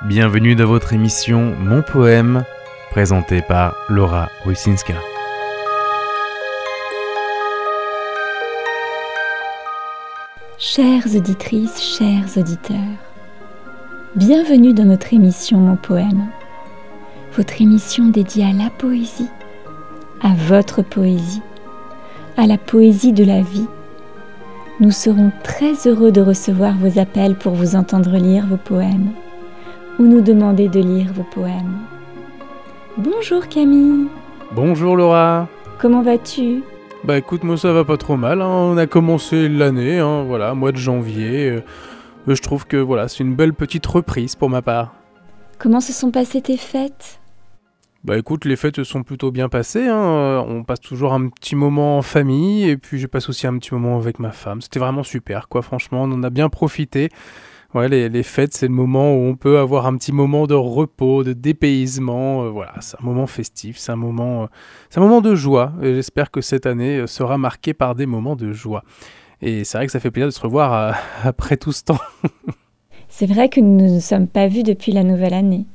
Bienvenue dans votre émission Mon Poème, présentée par Laura Wysinska. Chères auditrices, chers auditeurs, bienvenue dans notre émission Mon Poème, votre émission dédiée à la poésie, à votre poésie, à la poésie de la vie. Nous serons très heureux de recevoir vos appels pour vous entendre lire vos poèmes ou nous demander de lire vos poèmes. Bonjour Camille. Bonjour Laura. Comment vas-tu ? Bah écoute, moi ça va pas trop mal, hein. On a commencé l'année, mois de janvier. Je trouve que c'est une belle petite reprise pour ma part. Comment se sont passées tes fêtes ? Bah écoute, les fêtes se sont plutôt bien passées, on passe toujours un petit moment en famille, et puis je passe aussi un petit moment avec ma femme. C'était vraiment super, franchement, on en a bien profité. Ouais, les fêtes, c'est le moment où on peut avoir un petit moment de repos, de dépaysement. C'est un moment festif, c'est un moment de joie. Et j'espère que cette année sera marquée par des moments de joie. Et c'est vrai que ça fait plaisir de se revoir après tout ce temps. C'est vrai que nous ne nous sommes pas vus depuis la nouvelle année.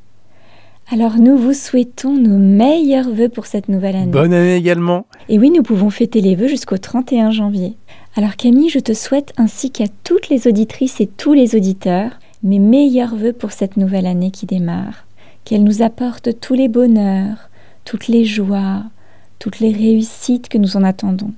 Alors nous vous souhaitons nos meilleurs vœux pour cette nouvelle année. Bonne année également. Et oui, nous pouvons fêter les vœux jusqu'au 31 janvier. Alors Camille, je te souhaite ainsi qu'à toutes les auditrices et tous les auditeurs, mes meilleurs vœux pour cette nouvelle année qui démarre. Qu'elle nous apporte tous les bonheurs, toutes les joies, toutes les réussites que nous en attendons.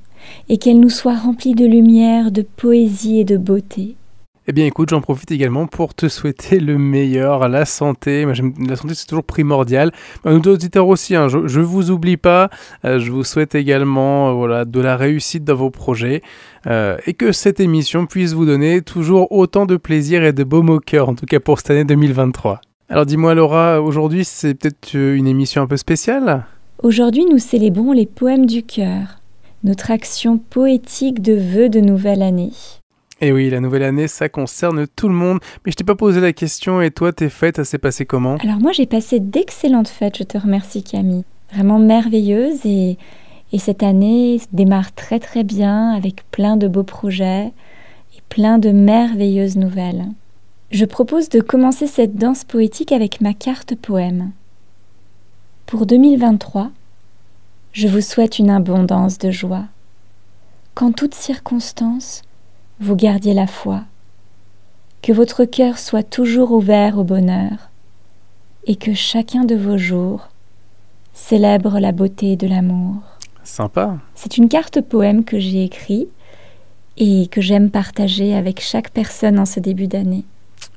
Et qu'elle nous soit remplie de lumière, de poésie et de beauté. Eh bien écoute, j'en profite également pour te souhaiter le meilleur, la santé. La santé, c'est toujours primordial. Nos auditeurs aussi, je vous oublie pas. Je vous souhaite également de la réussite dans vos projets et que cette émission puisse vous donner toujours autant de plaisir et de baume au cœur, en tout cas pour cette année 2023. Alors dis-moi Laura, aujourd'hui c'est peut-être une émission un peu spéciale ? Aujourd'hui, nous célébrons les poèmes du cœur, notre action poétique de vœux de nouvelle année. Et oui, la nouvelle année, ça concerne tout le monde. Mais je t'ai pas posé la question, et toi, tes fêtes, ça s'est passé comment ? Alors moi, j'ai passé d'excellentes fêtes, je te remercie Camille. Vraiment merveilleuses et cette année démarre très très bien avec plein de beaux projets et plein de merveilleuses nouvelles. Je propose de commencer cette danse poétique avec ma carte poème. Pour 2023, je vous souhaite une abondance de joie. Qu'en toutes circonstances, vous gardiez la foi, que votre cœur soit toujours ouvert au bonheur et que chacun de vos jours célèbre la beauté de l'amour. Sympa. C'est une carte poème que j'ai écrite et que j'aime partager avec chaque personne en ce début d'année.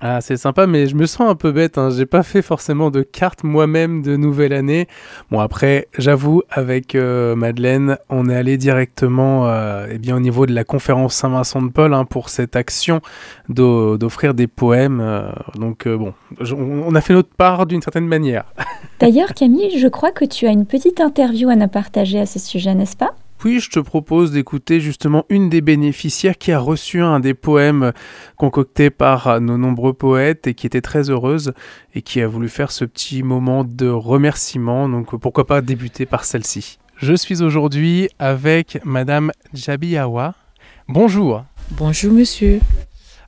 Ah, c'est sympa, mais je me sens un peu bête, J'ai pas fait forcément de carte moi-même de nouvelle année. Bon, après, j'avoue, avec Madeleine, on est allé directement au niveau de la conférence Saint-Vincent de Paul pour cette action d'offrir des poèmes. On a fait notre part d'une certaine manière. D'ailleurs, Camille, je crois que tu as une petite interview à nous partager à ce sujet, n'est-ce pas ? Puis je te propose d'écouter justement une des bénéficiaires qui a reçu un des poèmes concoctés par nos nombreux poètes et qui était très heureuse et qui a voulu faire ce petit moment de remerciement. Donc pourquoi pas débuter par celle-ci. Je suis aujourd'hui avec Madame Djabiawa. Bonjour. Bonjour monsieur.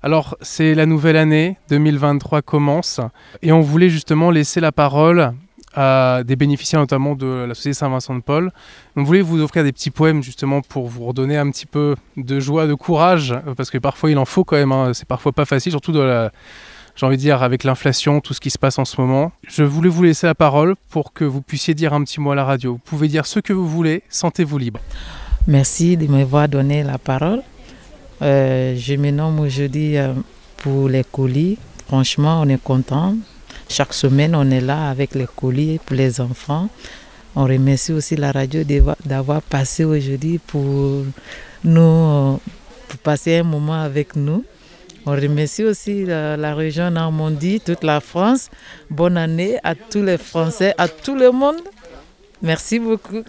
Alors c'est la nouvelle année, 2023 commence et on voulait justement laisser la parole à des bénéficiaires notamment de la Société Saint-Vincent de Paul. On voulait vous offrir des petits poèmes justement pour vous redonner un petit peu de joie, de courage, parce que parfois il en faut quand même, c'est parfois pas facile, surtout avec l'inflation, tout ce qui se passe en ce moment. Je voulais vous laisser la parole pour que vous puissiez dire un petit mot à la radio. Vous pouvez dire ce que vous voulez, sentez-vous libre. Merci de m'avoir donné la parole. Je me nomme aujourd'hui pour les colis. Franchement, on est content. Chaque semaine, on est là avec les colis pour les enfants. On remercie aussi la radio d'avoir passé aujourd'hui pour passer un moment avec nous. On remercie aussi la région Normandie, toute la France. Bonne année à tous les Français, à tout le monde. Merci beaucoup.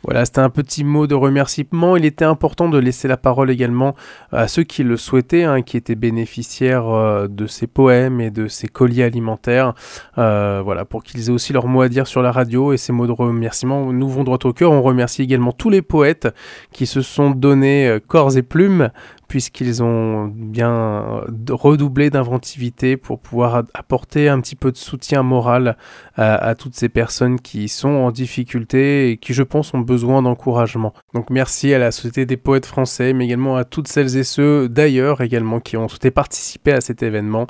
Voilà, c'était un petit mot de remerciement. Il était important de laisser la parole également à ceux qui le souhaitaient, qui étaient bénéficiaires de ces poèmes et de ces colis alimentaires, pour qu'ils aient aussi leur mot à dire sur la radio. Et ces mots de remerciement nous vont droit au cœur. On remercie également tous les poètes qui se sont donnés corps et plumes puisqu'ils ont bien redoublé d'inventivité pour pouvoir apporter un petit peu de soutien moral à toutes ces personnes qui sont en difficulté et qui, je pense, ont besoin d'encouragement. Donc merci à la Société des poètes français, mais également à toutes celles et ceux d'ailleurs également qui ont souhaité participer à cet événement,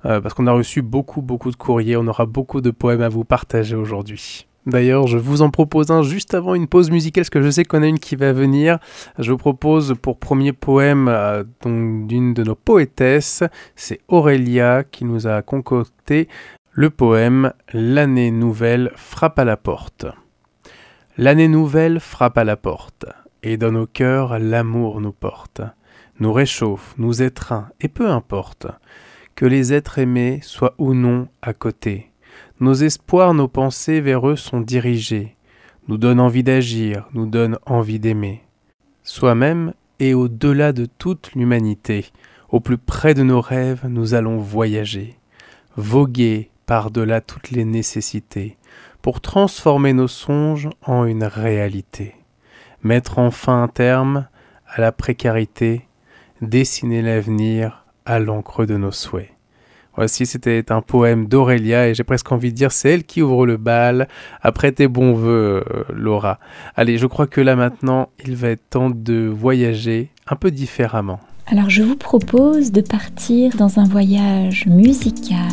parce qu'on a reçu beaucoup de courriers, on aura beaucoup de poèmes à vous partager aujourd'hui. D'ailleurs, je vous en propose un juste avant une pause musicale, parce que je sais qu'on a une qui va venir. Je vous propose pour premier poème donc, d'une de nos poétesses, c'est Aurélia qui nous a concocté le poème « L'année nouvelle frappe à la porte ». L'année nouvelle frappe à la porte, et dans nos cœurs l'amour nous porte, nous réchauffe, nous étreint, et peu importe, que les êtres aimés soient ou non à côté. Nos espoirs, nos pensées vers eux sont dirigés, nous donnent envie d'agir, nous donnent envie d'aimer. Soi-même et au-delà de toute l'humanité, au plus près de nos rêves, nous allons voyager, voguer par-delà toutes les nécessités, pour transformer nos songes en une réalité, mettre enfin un terme à la précarité, dessiner l'avenir à l'encre de nos souhaits. Voici, c'était un poème d'Aurélia et j'ai presque envie de dire c'est elle qui ouvre le bal. Après tes bons vœux, Laura. Allez, je crois que là maintenant, il va être temps de voyager un peu différemment. Alors je vous propose de partir dans un voyage musical.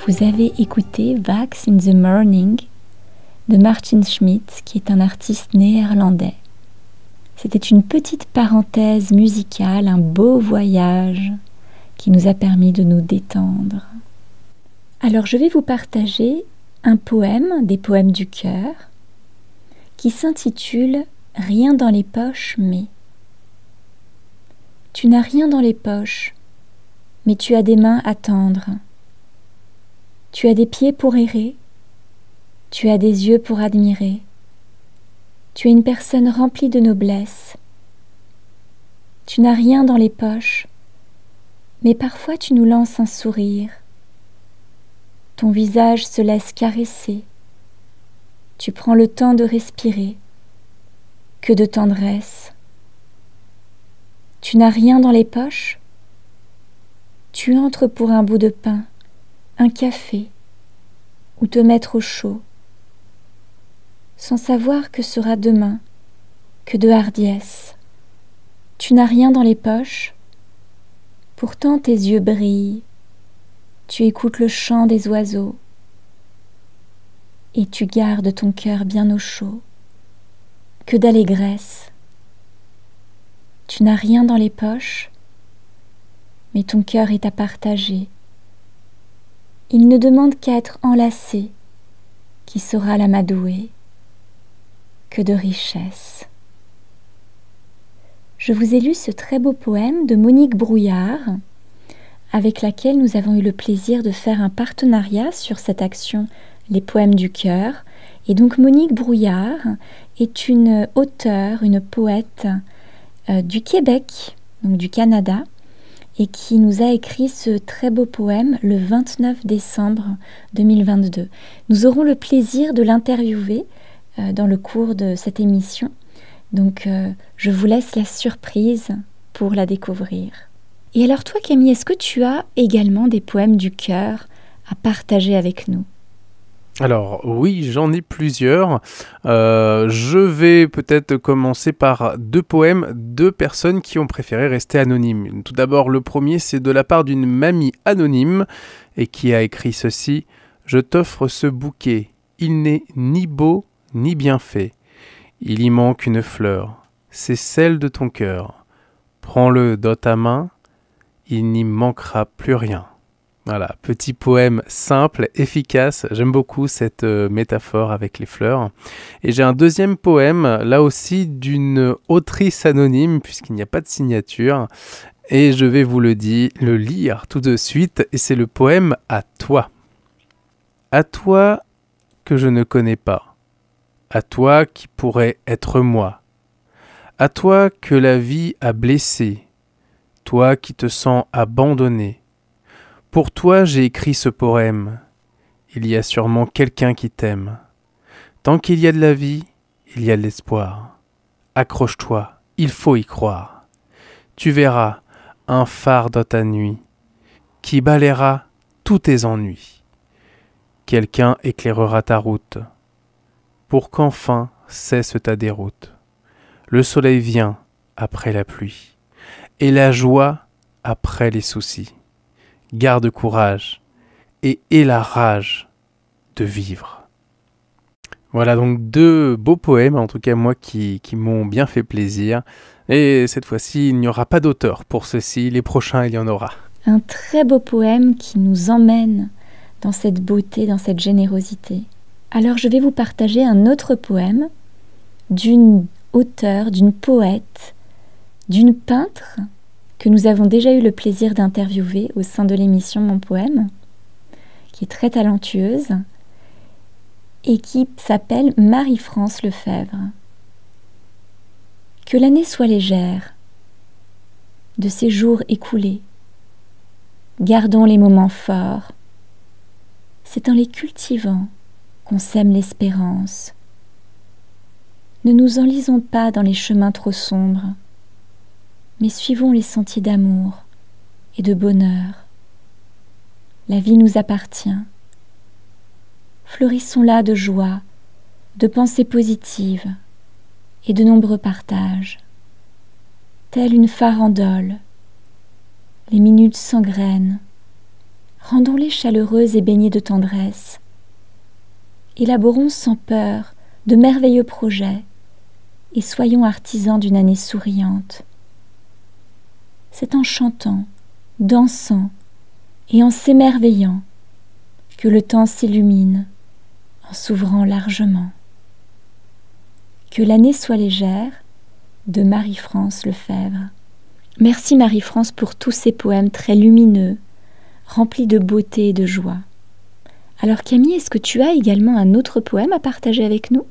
Vous avez écouté Wax in the Morning de Martin Schmidt, qui est un artiste néerlandais. C'était une petite parenthèse musicale, un beau voyage qui nous a permis de nous détendre. Alors je vais vous partager un poème, des poèmes du cœur, qui s'intitule « Rien dans les poches, mais ». Tu n'as rien dans les poches, mais tu as des mains à tendre. Tu as des pieds pour errer, tu as des yeux pour admirer. Tu es une personne remplie de noblesse. Tu n'as rien dans les poches, mais parfois tu nous lances un sourire. Ton visage se laisse caresser. Tu prends le temps de respirer. Que de tendresse. Tu n'as rien dans les poches? Tu entres pour un bout de pain, un café, ou te mettre au chaud, sans savoir que sera demain, que de hardiesse. Tu n'as rien dans les poches, pourtant tes yeux brillent, tu écoutes le chant des oiseaux, et tu gardes ton cœur bien au chaud. Que d'allégresse. Tu n'as rien dans les poches, mais ton cœur est à partager. Il ne demande qu'à être enlacé, qui saura l'amadouer. Que de richesse. Je vous ai lu ce très beau poème de Monique Brouillard, avec laquelle nous avons eu le plaisir de faire un partenariat sur cette action Les Poèmes du Cœur. Et donc Monique Brouillard est une auteure, une poète du Québec, donc du Canada, et qui nous a écrit ce très beau poème le 29 décembre 2022. Nous aurons le plaisir de l'interviewer dans le cours de cette émission. Donc je vous laisse la surprise pour la découvrir. Et alors toi Camille, est-ce que tu as également des poèmes du cœur à partager avec nous ? Alors oui, j'en ai plusieurs. Je vais peut-être commencer par deux poèmes de personnes qui ont préféré rester anonymes. Tout d'abord, le premier, c'est de la part d'une mamie anonyme et qui a écrit ceci. « Je t'offre ce bouquet, il n'est ni beau ni bien fait. Il y manque une fleur, c'est celle de ton cœur. Prends-le dans ta main, il n'y manquera plus rien. » Voilà, petit poème simple, efficace. J'aime beaucoup cette métaphore avec les fleurs. Et j'ai un deuxième poème, là aussi d'une autrice anonyme, puisqu'il n'y a pas de signature. Et je vais vous le lire tout de suite. Et c'est le poème « À toi ». À toi que je ne connais pas. À toi qui pourrais être moi. À toi que la vie a blessé. Toi qui te sens abandonné. Pour toi, j'ai écrit ce poème. Il y a sûrement quelqu'un qui t'aime. Tant qu'il y a de la vie, il y a de l'espoir. Accroche-toi, il faut y croire. Tu verras un phare dans ta nuit qui balayera tous tes ennuis. Quelqu'un éclairera ta route pour qu'enfin cesse ta déroute. Le soleil vient après la pluie et la joie après les soucis. Garde courage et aie la rage de vivre. Voilà donc deux beaux poèmes, en tout cas moi qui m'ont bien fait plaisir. Et cette fois-ci, il n'y aura pas d'auteur pour ceux-ci, les prochains il y en aura. Un très beau poème qui nous emmène dans cette beauté, dans cette générosité. Alors je vais vous partager un autre poème d'une auteure, d'une poète, d'une peintre que nous avons déjà eu le plaisir d'interviewer au sein de l'émission Mon Poème, qui est très talentueuse et qui s'appelle Marie-France Lefebvre. Que l'année soit légère, de ces jours écoulés, gardons les moments forts, c'est en les cultivant qu'on sème l'espérance. Ne nous enlisons pas dans les chemins trop sombres, mais suivons les sentiers d'amour et de bonheur. La vie nous appartient. Fleurissons-la de joie, de pensées positives et de nombreux partages. Telle une farandole, les minutes s'engrènent. Rendons-les chaleureuses et baignées de tendresse. Élaborons sans peur de merveilleux projets et soyons artisans d'une année souriante. C'est en chantant, dansant et en s'émerveillant que le temps s'illumine en s'ouvrant largement. Que l'année soit légère, de Marie-France Lefebvre. Merci Marie-France pour tous ces poèmes très lumineux, remplis de beauté et de joie. Alors Camille, est-ce que tu as également un autre poème à partager avec nous ?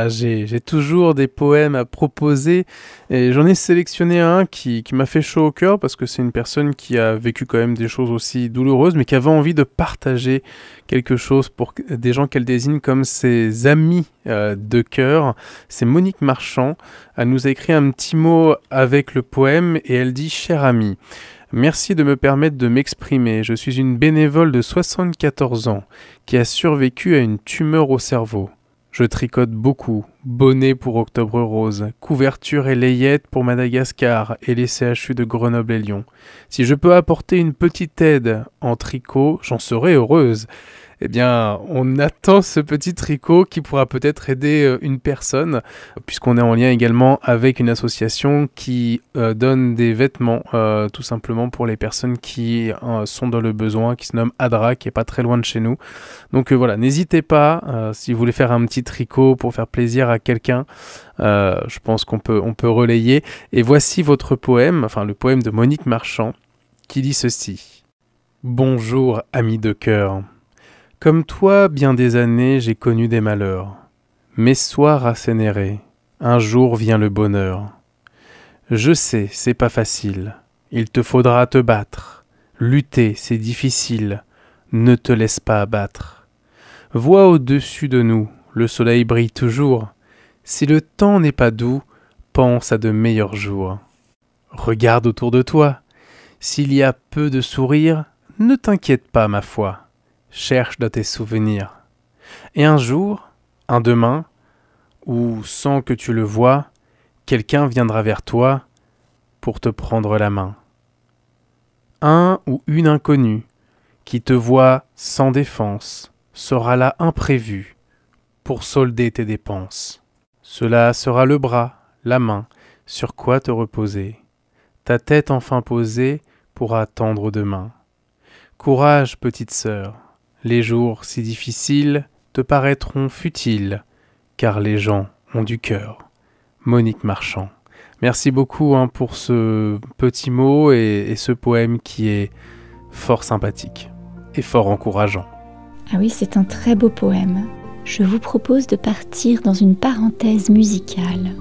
J'ai toujours des poèmes à proposer et j'en ai sélectionné un qui m'a fait chaud au cœur parce que c'est une personne qui a vécu quand même des choses aussi douloureuses mais qui avait envie de partager quelque chose pour des gens qu'elle désigne comme ses amis de cœur. C'est Monique Marchand. Elle nous a écrit un petit mot avec le poème et elle dit « Cher ami, merci de me permettre de m'exprimer. Je suis une bénévole de 74 ans qui a survécu à une tumeur au cerveau. Je tricote beaucoup, bonnet pour Octobre Rose, couverture et layette pour Madagascar et les CHU de Grenoble et Lyon. Si je peux apporter une petite aide en tricot, j'en serai heureuse. » Eh bien, on attend ce petit tricot qui pourra peut-être aider une personne, puisqu'on est en lien également avec une association qui donne des vêtements, tout simplement pour les personnes qui sont dans le besoin, qui se nomme ADRA, qui est pas très loin de chez nous. Donc voilà, n'hésitez pas, si vous voulez faire un petit tricot pour faire plaisir à quelqu'un, je pense qu'on peut relayer. Et voici votre poème, enfin le poème de Monique Marchand, qui dit ceci. Bonjour, ami de cœur. Comme toi, bien des années, j'ai connu des malheurs. Mes soirs assénérés, un jour vient le bonheur. Je sais, c'est pas facile. Il te faudra te battre. Lutter, c'est difficile. Ne te laisse pas abattre. Vois au-dessus de nous, le soleil brille toujours. Si le temps n'est pas doux, pense à de meilleurs jours. Regarde autour de toi. S'il y a peu de sourires, ne t'inquiète pas, ma foi. Cherche dans tes souvenirs. Et un jour, un demain, où sans que tu le vois, quelqu'un viendra vers toi pour te prendre la main. Un ou une inconnue qui te voit sans défense sera là imprévu pour solder tes dépenses. Cela sera le bras, la main, sur quoi te reposer. Ta tête enfin posée pour attendre demain. Courage, petite sœur. Les jours si difficiles te paraîtront futiles, car les gens ont du cœur. Monique Marchand. Merci beaucoup pour ce petit mot et ce poème qui est fort sympathique et fort encourageant. Ah oui, c'est un très beau poème. Je vous propose de partir dans une parenthèse musicale.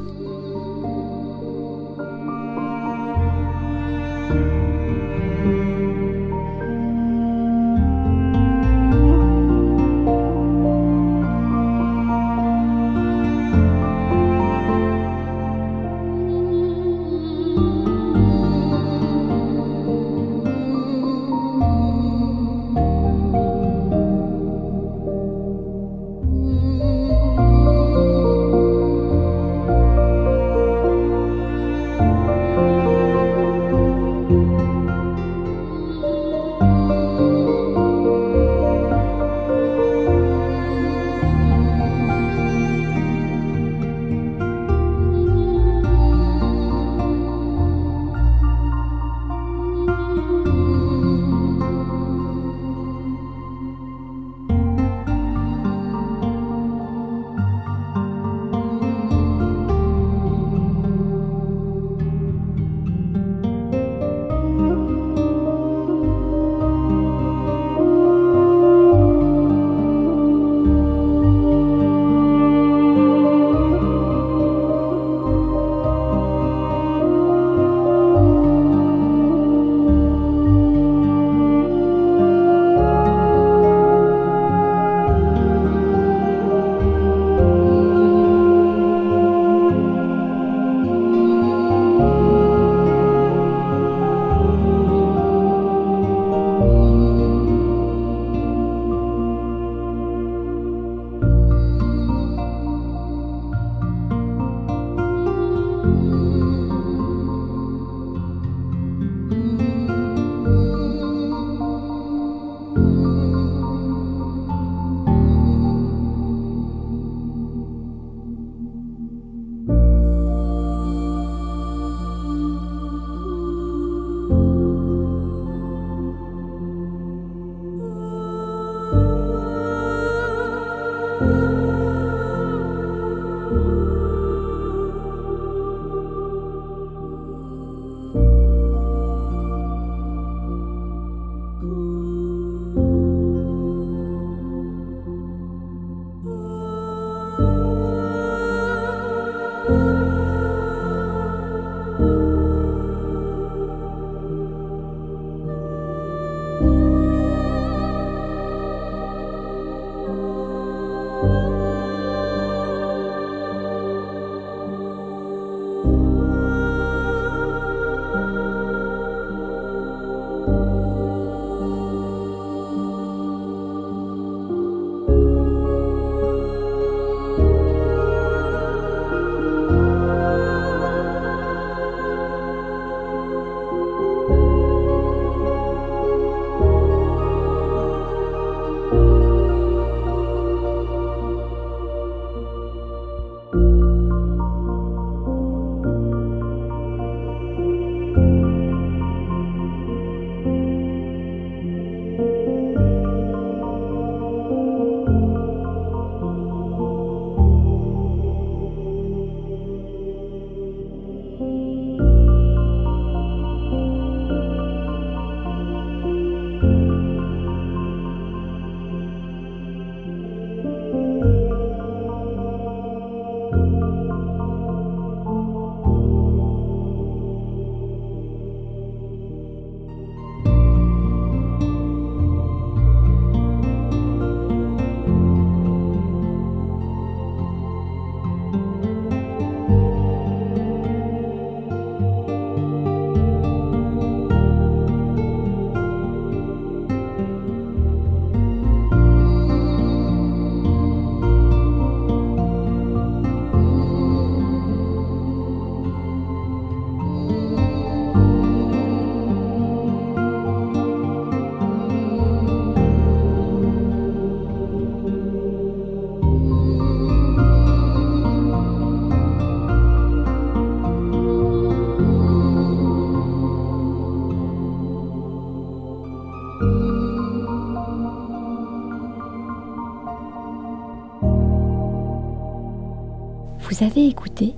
Vous avez écouté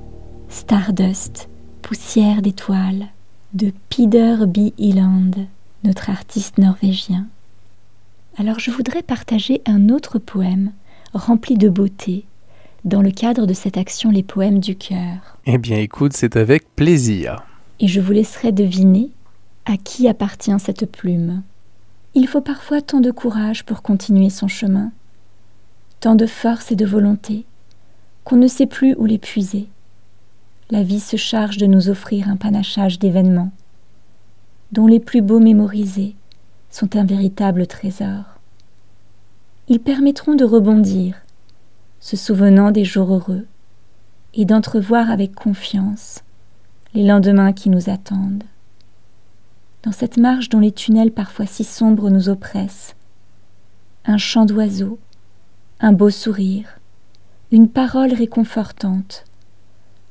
Stardust, poussière d'étoiles, de Peder B. Eland, notre artiste norvégien. Alors je voudrais partager un autre poème rempli de beauté dans le cadre de cette action Les Poèmes du Cœur. Eh bien écoute, c'est avec plaisir. Et je vous laisserai deviner à qui appartient cette plume. Il faut parfois tant de courage pour continuer son chemin, tant de force et de volonté, qu'on ne sait plus où les puiser. La vie se charge de nous offrir un panachage d'événements, dont les plus beaux mémorisés sont un véritable trésor. Ils permettront de rebondir, se souvenant des jours heureux, et d'entrevoir avec confiance les lendemains qui nous attendent. Dans cette marche dont les tunnels parfois si sombres nous oppressent, un chant d'oiseau, un beau sourire, une parole réconfortante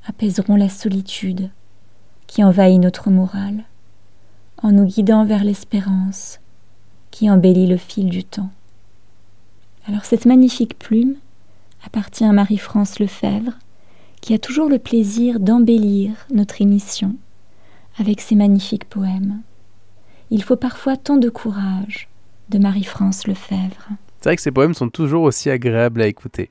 apaiseront la solitude qui envahit notre morale, en nous guidant vers l'espérance qui embellit le fil du temps. Alors cette magnifique plume appartient à Marie-France Lefebvre, qui a toujours le plaisir d'embellir notre émission avec ses magnifiques poèmes. Il faut parfois tant de courage, de Marie-France Lefebvre. C'est vrai que ces poèmes sont toujours aussi agréables à écouter.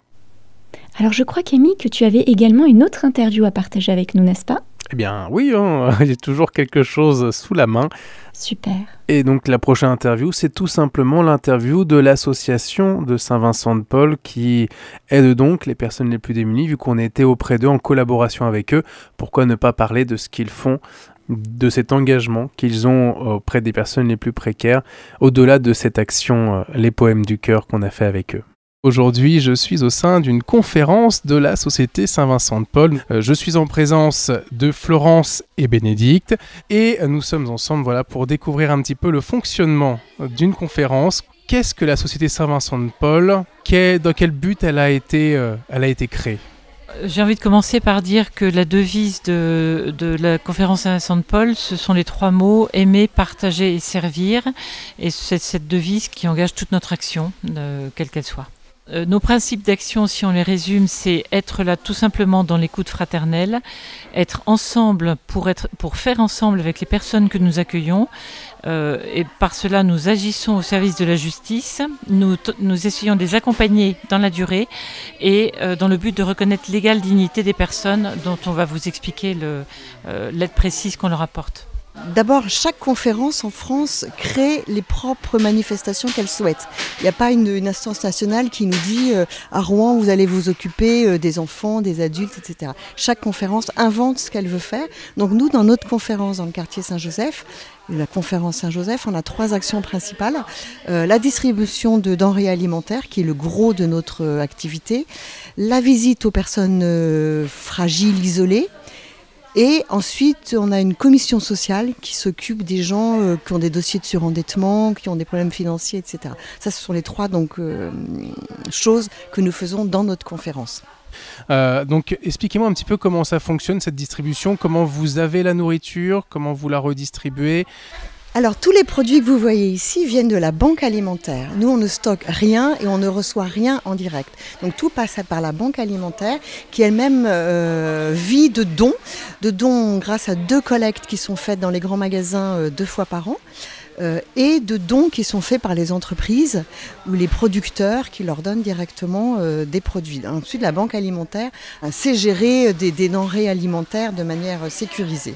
Alors je crois, Camille, que tu avais également une autre interview à partager avec nous, n'est-ce pas ? Eh bien oui, j'ai toujours quelque chose sous la main. Super. Et donc la prochaine interview, c'est tout simplement l'interview de l'association de Saint-Vincent-de-Paul qui aide donc les personnes les plus démunies, vu qu'on était auprès d'eux en collaboration avec eux. Pourquoi ne pas parler de ce qu'ils font, de cet engagement qu'ils ont auprès des personnes les plus précaires, au-delà de cette action Les Poèmes du Cœur qu'on a fait avec eux. Aujourd'hui, je suis au sein d'une conférence de la Société Saint-Vincent-de-Paul. Je suis en présence de Florence et Bénédicte et nous sommes ensemble pour découvrir un petit peu le fonctionnement d'une conférence. Qu'est-ce que la Société Saint-Vincent-de-Paul ? Dans quel but elle a été créée ? J'ai envie de commencer par dire que la devise de la conférence Saint-Vincent-de-Paul, ce sont les 3 mots « aimer, partager et servir ». Et c'est cette devise qui engage toute notre action, quelle qu'elle soit. Nos principes d'action, si on les résume, c'est être là tout simplement dans l'écoute fraternelle, être ensemble pour faire ensemble avec les personnes que nous accueillons, et par cela nous agissons au service de la justice, nous essayons de les accompagner dans la durée et dans le but de reconnaître l'égale dignité des personnes dont on va vous expliquer l'aide précise qu'on leur apporte. D'abord, chaque conférence en France crée les propres manifestations qu'elle souhaite. Il n'y a pas une instance nationale qui nous dit à Rouen, vous allez vous occuper des enfants, des adultes, etc. Chaque conférence invente ce qu'elle veut faire. Donc nous, dans notre conférence dans le quartier Saint-Joseph, la conférence Saint-Joseph, on a 3 actions principales. La distribution de denrées alimentaires, qui est le gros de notre activité. La visite aux personnes fragiles, isolées. Et ensuite, on a une commission sociale qui s'occupe des gens qui ont des dossiers de surendettement, qui ont des problèmes financiers, etc. Ça, ce sont les 3 choses que nous faisons dans notre conférence. Donc, expliquez-moi un petit peu comment ça fonctionne, cette distribution, comment vous avez la nourriture, comment vous la redistribuez. Alors, tous les produits que vous voyez ici viennent de la banque alimentaire. Nous, on ne stocke rien et on ne reçoit rien en direct. Donc, tout passe par la banque alimentaire qui elle-même vit de dons grâce à 2 collectes qui sont faites dans les grands magasins 2 fois par an. Et de dons qui sont faits par les entreprises ou les producteurs qui leur donnent directement des produits. Ensuite, la banque alimentaire sait gérer des denrées alimentaires de manière sécurisée.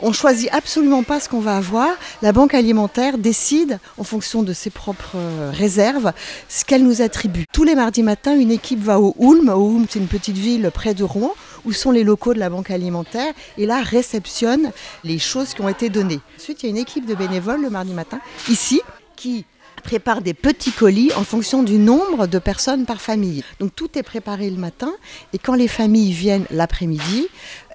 On ne choisit absolument pas ce qu'on va avoir. La banque alimentaire décide, en fonction de ses propres réserves, ce qu'elle nous attribue. Tous les mardis matins, une équipe va au Hulme. Au Hulme, c'est une petite ville près de Rouen, où sont les locaux de la banque alimentaire, et là réceptionne les choses qui ont été données. Ensuite, il y a une équipe de bénévoles le mardi matin, ici, qui prépare des petits colis en fonction du nombre de personnes par famille. Donc tout est préparé le matin, et quand les familles viennent l'après-midi,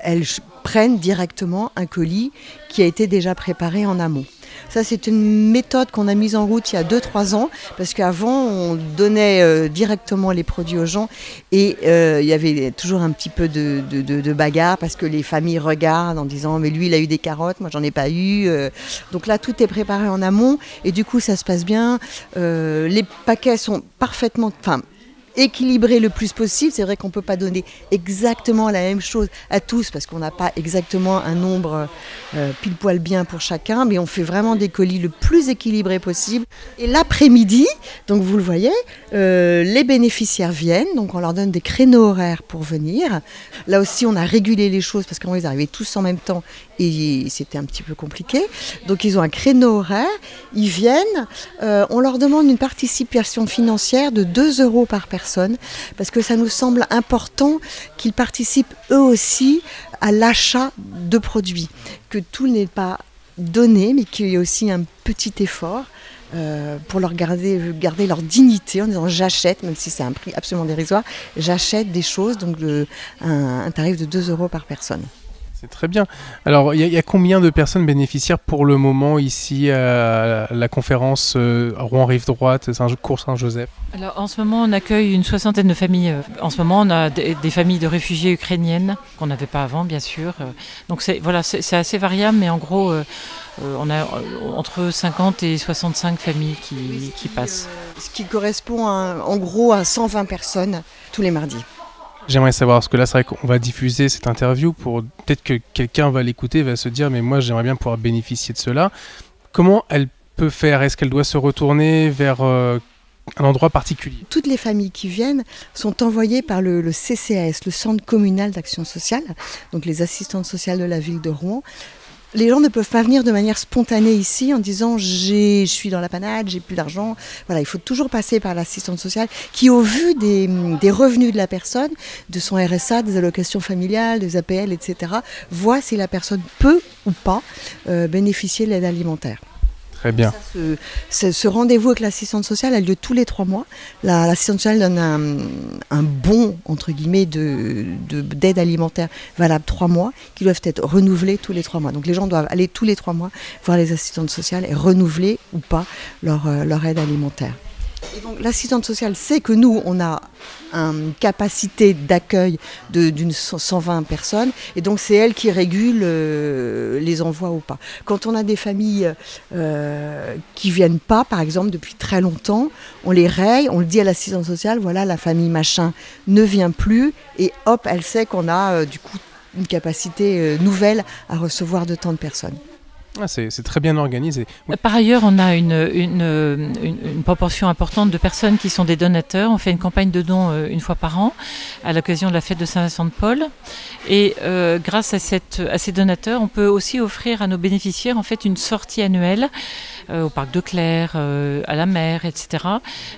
elles prennent directement un colis qui a été déjà préparé en amont. Ça, c'est une méthode qu'on a mise en route il y a 2-3 ans, parce qu'avant, on donnait directement les produits aux gens et il y avait toujours un petit peu de bagarre, parce que les familles regardent en disant « mais lui, il a eu des carottes, moi, j'en ai pas eu ». Donc là, tout est préparé en amont et du coup, ça se passe bien. Les paquets sont parfaitement... équilibrer le plus possible. C'est vrai qu'on ne peut pas donner exactement la même chose à tous parce qu'on n'a pas exactement un nombre pile poil bien pour chacun, mais on fait vraiment des colis le plus équilibré possible. Et l'après-midi, donc vous le voyez, les bénéficiaires viennent, donc on leur donne des créneaux horaires pour venir. Là aussi, on a régulé les choses parce qu'avant ils arrivaient tous en même temps et c'était un petit peu compliqué. Donc ils ont un créneau horaire, ils viennent, on leur demande une participation financière de 2 € par personne parce que ça nous semble important qu'ils participent eux aussi à l'achat de produits, que tout n'est pas donné mais qu'il y ait aussi un petit effort pour leur garder leur dignité en disant j'achète, même si c'est un prix absolument dérisoire, j'achète des choses, donc un tarif de 2 € par personne. C'est très bien. Alors, il y a combien de personnes bénéficiaires pour le moment ici à la conférence Rouen-Rive-Droite, Cours-Saint-Joseph? Alors, en ce moment, on accueille une 60aine de familles. En ce moment, on a des familles de réfugiés ukrainiennes qu'on n'avait pas avant, bien sûr. Donc, c'est assez variable, mais en gros, on a entre 50 et 65 familles qui passent. Ce qui correspond en gros à 120 personnes tous les mardis. J'aimerais savoir, parce que là c'est vrai qu'on va diffuser cette interview pour peut-être que quelqu'un va l'écouter et va se dire mais moi j'aimerais bien pouvoir bénéficier de cela. Comment elle peut faire? Est-ce qu'elle doit se retourner vers un endroit particulier? Toutes les familles qui viennent sont envoyées par le CCAS, le Centre communal d'action sociale, donc les assistantes sociales de la ville de Rouen. Les gens ne peuvent pas venir de manière spontanée ici en disant je suis dans la panade, j'ai plus d'argent. Voilà, il faut toujours passer par l'assistante sociale qui, au vu des revenus de la personne, de son RSA, des allocations familiales, des APL, etc., voit si la personne peut ou pas bénéficier de l'aide alimentaire. Très bien. Ce rendez-vous avec l'assistante sociale a lieu tous les 3 mois. L'assistante sociale donne un bon, entre guillemets, d'aide alimentaire valable 3 mois, qui doivent être renouvelés tous les 3 mois. Donc les gens doivent aller tous les 3 mois voir les assistantes sociales et renouveler ou pas leur aide alimentaire. Et donc l'assistante sociale sait que nous, on a une capacité d'accueil d'une 120 personnes et donc c'est elle qui régule les envois ou pas. Quand on a des familles qui viennent pas, par exemple, depuis très longtemps, on les raye, on le dit à l'assistante sociale, voilà, la famille machin ne vient plus et hop, elle sait qu'on a du coup une capacité nouvelle à recevoir de tant de personnes. Ah, c'est très bien organisé. Oui. Par ailleurs, on a une proportion importante de personnes qui sont des donateurs. On fait une campagne de dons une fois par an à l'occasion de la fête de Saint-Vincent-de-Paul. Et grâce à ces donateurs, on peut aussi offrir à nos bénéficiaires en fait une sortie annuelle au parc de Clères, à la mer, etc.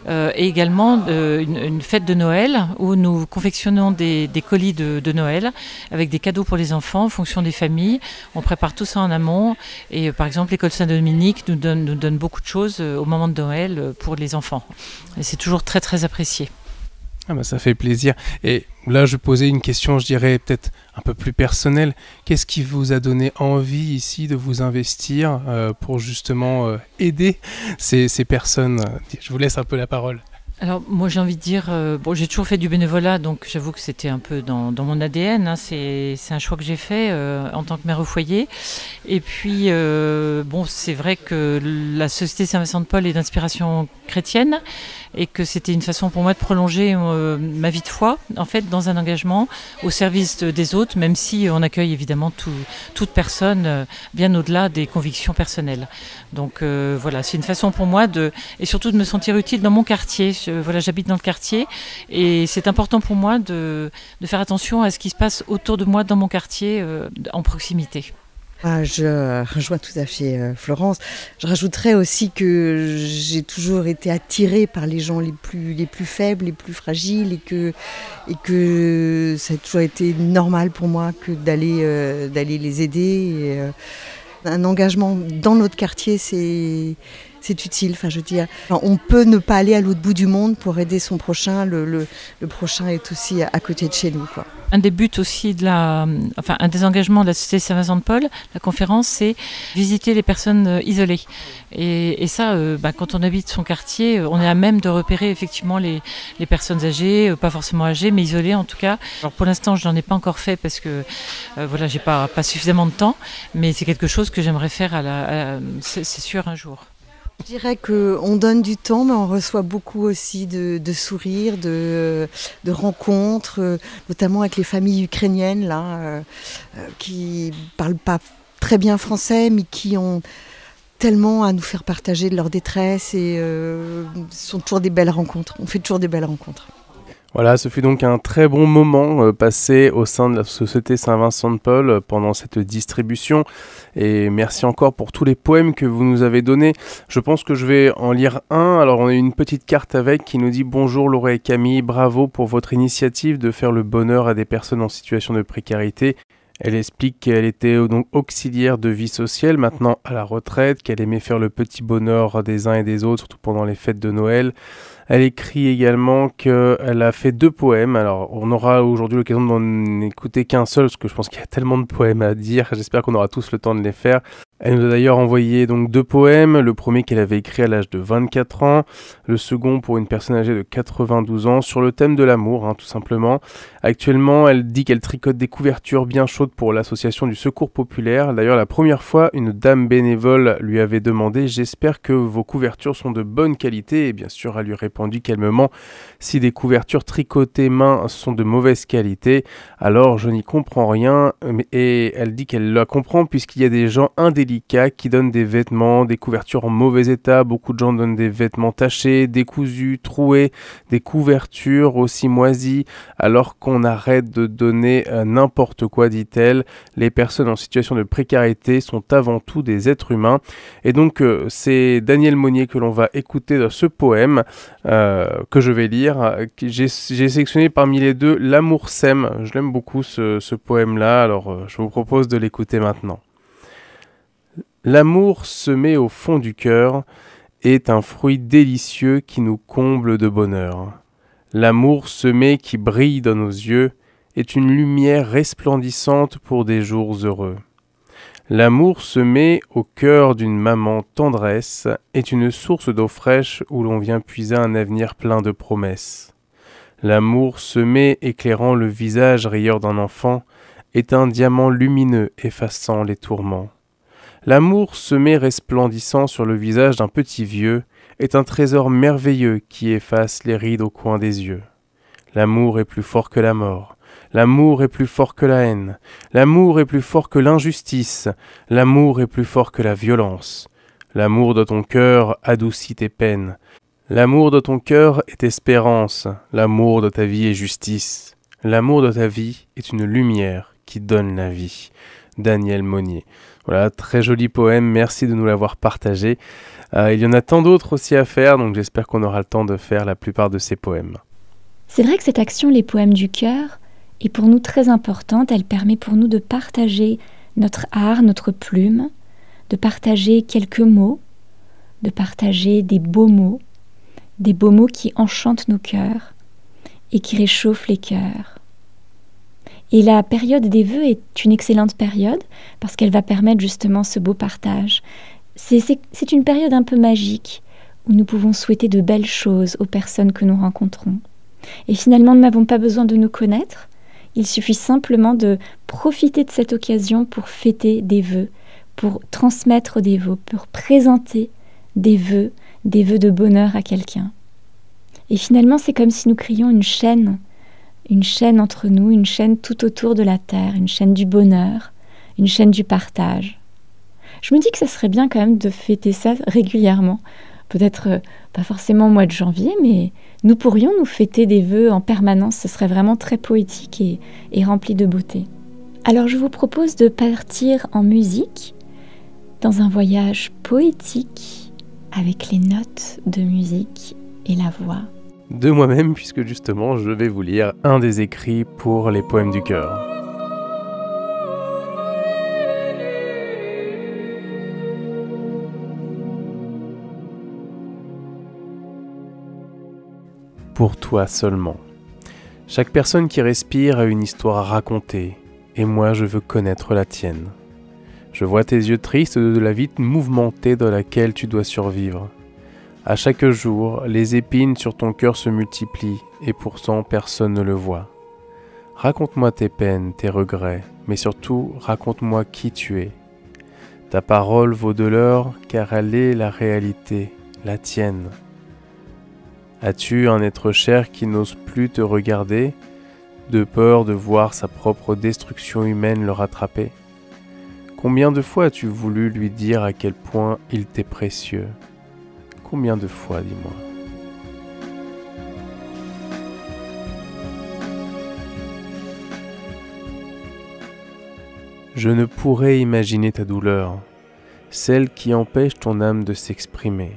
Et également une fête de Noël où nous confectionnons des colis de Noël avec des cadeaux pour les enfants en fonction des familles. On prépare tout ça en amont. Et par exemple, l'école Saint-Dominique nous donne beaucoup de choses au moment de Noël pour les enfants. Et c'est toujours très très apprécié. Ah bah ça fait plaisir. Et là, je posais une question, je dirais peut-être un peu plus personnelle. Qu'est-ce qui vous a donné envie ici de vous investir pour justement aider ces personnes? Je vous laisse un peu la parole. Alors moi j'ai envie de dire, j'ai toujours fait du bénévolat, donc j'avoue que c'était un peu dans mon ADN, hein, c'est un choix que j'ai fait en tant que mère au foyer. Et puis c'est vrai que la Société Saint-Vincent-de-Paul est d'inspiration chrétienne et que c'était une façon pour moi de prolonger ma vie de foi, en fait, dans un engagement au service des autres, même si on accueille évidemment toute personne bien au-delà des convictions personnelles. Donc voilà, c'est une façon pour moi et surtout de me sentir utile dans mon quartier. J'habite dans le quartier et c'est important pour moi de faire attention à ce qui se passe autour de moi dans mon quartier en proximité. Je rejoins tout à fait Florence. Je rajouterais aussi que j'ai toujours été attirée par les gens les plus faibles, les plus fragiles et que ça a toujours été normal pour moi que d'aller les aider. Un engagement dans notre quartier, c'est utile. Enfin, je veux dire, on peut ne pas aller à l'autre bout du monde pour aider son prochain. Le prochain est aussi à côté de chez nous, quoi. Un des buts aussi un des engagements de la Société Saint-Vincent-de-Paul, la conférence, c'est visiter les personnes isolées. Et ça, quand on habite son quartier, on est à même de repérer effectivement les personnes âgées, pas forcément âgées, mais isolées en tout cas. Alors pour l'instant, je n'en ai pas encore fait parce que j'ai pas suffisamment de temps, mais c'est quelque chose que j'aimerais faire c'est sûr un jour. Je dirais qu'on donne du temps, mais on reçoit beaucoup aussi de sourires, de rencontres, notamment avec les familles ukrainiennes là, qui parlent pas très bien français, mais qui ont tellement à nous faire partager de leur détresse et ce sont toujours des belles rencontres. On fait toujours des belles rencontres. Voilà, ce fut donc un très bon moment passé au sein de la Société Saint-Vincent-de-Paul pendant cette distribution. Et merci encore pour tous les poèmes que vous nous avez donnés. Je pense que je vais en lire un. Alors on a une petite carte avec qui nous dit « Bonjour Laura et Camille, bravo pour votre initiative de faire le bonheur à des personnes en situation de précarité. » Elle explique qu'elle était donc auxiliaire de vie sociale, maintenant à la retraite, qu'elle aimait faire le petit bonheur des uns et des autres, surtout pendant les fêtes de Noël. Elle écrit également qu'elle a fait 2 poèmes. Alors, on aura aujourd'hui l'occasion d'en écouter qu'un seul, parce que je pense qu'il y a tellement de poèmes à dire. J'espère qu'on aura tous le temps de les faire. Elle nous a d'ailleurs envoyé donc 2 poèmes. Le premier qu'elle avait écrit à l'âge de 24 ans. Le second pour une personne âgée de 92 ans, sur le thème de l'amour, tout simplement. Actuellement, elle dit qu'elle tricote des couvertures bien chaudes pour l'association du Secours Populaire. D'ailleurs, la première fois, une dame bénévole lui avait demandé « J'espère que vos couvertures sont de bonne qualité » et bien sûr, elle lui répondu calmement « Si des couvertures tricotées main sont de mauvaise qualité, alors je n'y comprends rien. » Et elle dit qu'elle la comprend puisqu'il y a des gens indélicats qui donnent des vêtements, des couvertures en mauvais état. Beaucoup de gens donnent des vêtements tachés, décousus, troués, des couvertures aussi moisies, alors qu'on arrête de donner n'importe quoi, dit-elle. Les personnes en situation de précarité sont avant tout des êtres humains. Et donc c'est Daniel Monnier que l'on va écouter dans ce poème que je vais lire. J'ai sélectionné parmi les 2 L'amour sème. Je l'aime beaucoup ce poème-là, alors je vous propose de l'écouter maintenant. L'amour semé au fond du cœur est un fruit délicieux qui nous comble de bonheur. L'amour semé qui brille dans nos yeux est une lumière resplendissante pour des jours heureux. L'amour semé au cœur d'une maman tendresse est une source d'eau fraîche où l'on vient puiser un avenir plein de promesses. L'amour semé éclairant le visage rieur d'un enfant est un diamant lumineux effaçant les tourments. L'amour semé resplendissant sur le visage d'un petit vieux est un trésor merveilleux qui efface les rides au coin des yeux. L'amour est plus fort que la mort. L'amour est plus fort que la haine. L'amour est plus fort que l'injustice. L'amour est plus fort que la violence. L'amour de ton cœur adoucit tes peines. L'amour de ton cœur est espérance. L'amour de ta vie est justice. L'amour de ta vie est une lumière qui donne la vie. Daniel Monnier. Voilà, très joli poème, merci de nous l'avoir partagé. Il y en a tant d'autres aussi à faire, donc j'espère qu'on aura le temps de faire la plupart de ces poèmes. C'est vrai que cette action, les poèmes du cœur, est pour nous très importante. Elle permet pour nous de partager notre art, notre plume, de partager quelques mots, de partager des beaux mots qui enchantent nos cœurs et qui réchauffent les cœurs. Et la période des vœux est une excellente période parce qu'elle va permettre justement ce beau partage. C'est une période un peu magique où nous pouvons souhaiter de belles choses aux personnes que nous rencontrons. Et finalement, nous n'avons pas besoin de nous connaître. Il suffit simplement de profiter de cette occasion pour fêter des vœux, pour transmettre des vœux, pour présenter des vœux de bonheur à quelqu'un. Et finalement, c'est comme si nous créions une chaîne entre nous, une chaîne tout autour de la terre, une chaîne du bonheur, une chaîne du partage. Je me dis que ça serait bien quand même de fêter ça régulièrement. Peut-être pas forcément au mois de janvier, mais nous pourrions nous fêter des vœux en permanence. Ce serait vraiment très poétique et rempli de beauté. Alors je vous propose de partir en musique dans un voyage poétique avec les notes de musique et la voix. De moi-même, puisque justement je vais vous lire un des écrits pour les poèmes du cœur. Pour toi seulement. Chaque personne qui respire a une histoire à raconter, et moi je veux connaître la tienne. Je vois tes yeux tristes de la vie mouvementée dans laquelle tu dois survivre. À chaque jour, les épines sur ton cœur se multiplient, et pourtant personne ne le voit. Raconte-moi tes peines, tes regrets, mais surtout raconte-moi qui tu es. Ta parole vaut de l'or car elle est la réalité, la tienne. As-tu un être cher qui n'ose plus te regarder, de peur de voir sa propre destruction humaine le rattraper? Combien de fois as-tu voulu lui dire à quel point il t'est précieux? Combien de fois, dis-moi? Je ne pourrais imaginer ta douleur, celle qui empêche ton âme de s'exprimer.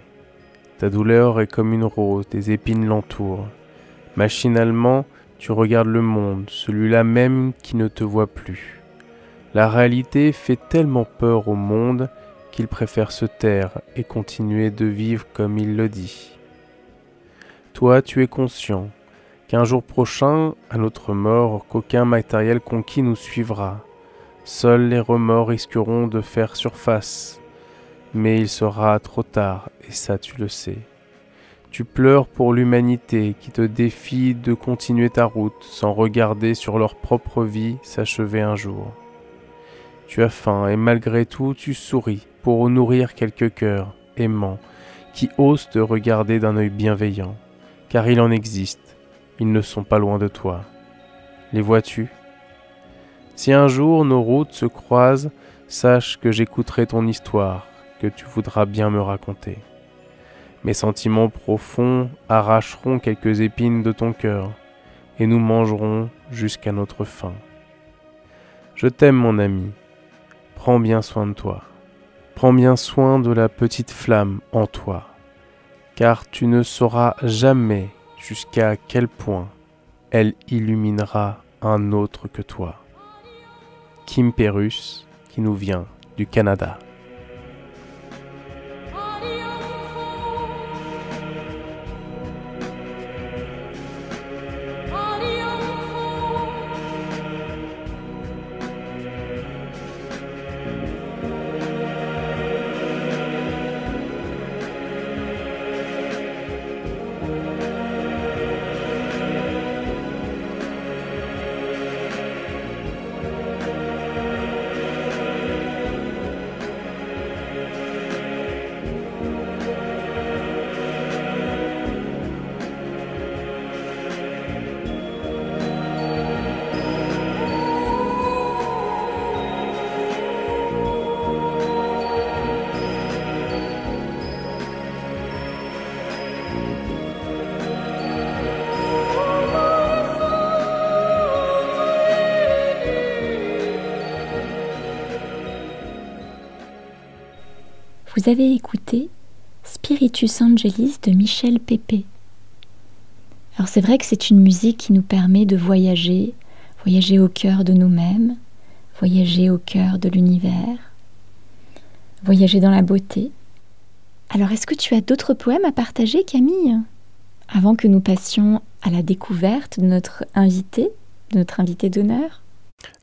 Ta douleur est comme une rose, des épines l'entourent. Machinalement, tu regardes le monde, celui-là même qui ne te voit plus. La réalité fait tellement peur au monde qu'il préfère se taire et continuer de vivre comme il le dit. Toi, tu es conscient qu'un jour prochain, à notre mort, qu'aucun matériel conquis nous suivra. Seuls les remords risqueront de faire surface, mais il sera trop tard, et ça tu le sais. Tu pleures pour l'humanité qui te défie de continuer ta route sans regarder sur leur propre vie s'achever un jour. Tu as faim et malgré tout tu souris pour nourrir quelques cœurs aimants qui osent te regarder d'un œil bienveillant, car il en existe, ils ne sont pas loin de toi. Les vois-tu ? Si un jour nos routes se croisent, sache que j'écouterai ton histoire, que tu voudras bien me raconter. Mes sentiments profonds arracheront quelques épines de ton cœur, et nous mangerons jusqu'à notre faim. Je t'aime mon ami, prends bien soin de toi, prends bien soin de la petite flamme en toi, car tu ne sauras jamais jusqu'à quel point elle illuminera un autre que toi. Kim Perrus, qui nous vient du Canada. Vous avez écouté Spiritus Angelis de Michel Pépé. Alors c'est vrai que c'est une musique qui nous permet de voyager, voyager au cœur de nous-mêmes, voyager au cœur de l'univers, voyager dans la beauté. Alors est-ce que tu as d'autres poèmes à partager, Camille, avant que nous passions à la découverte de notre invité d'honneur?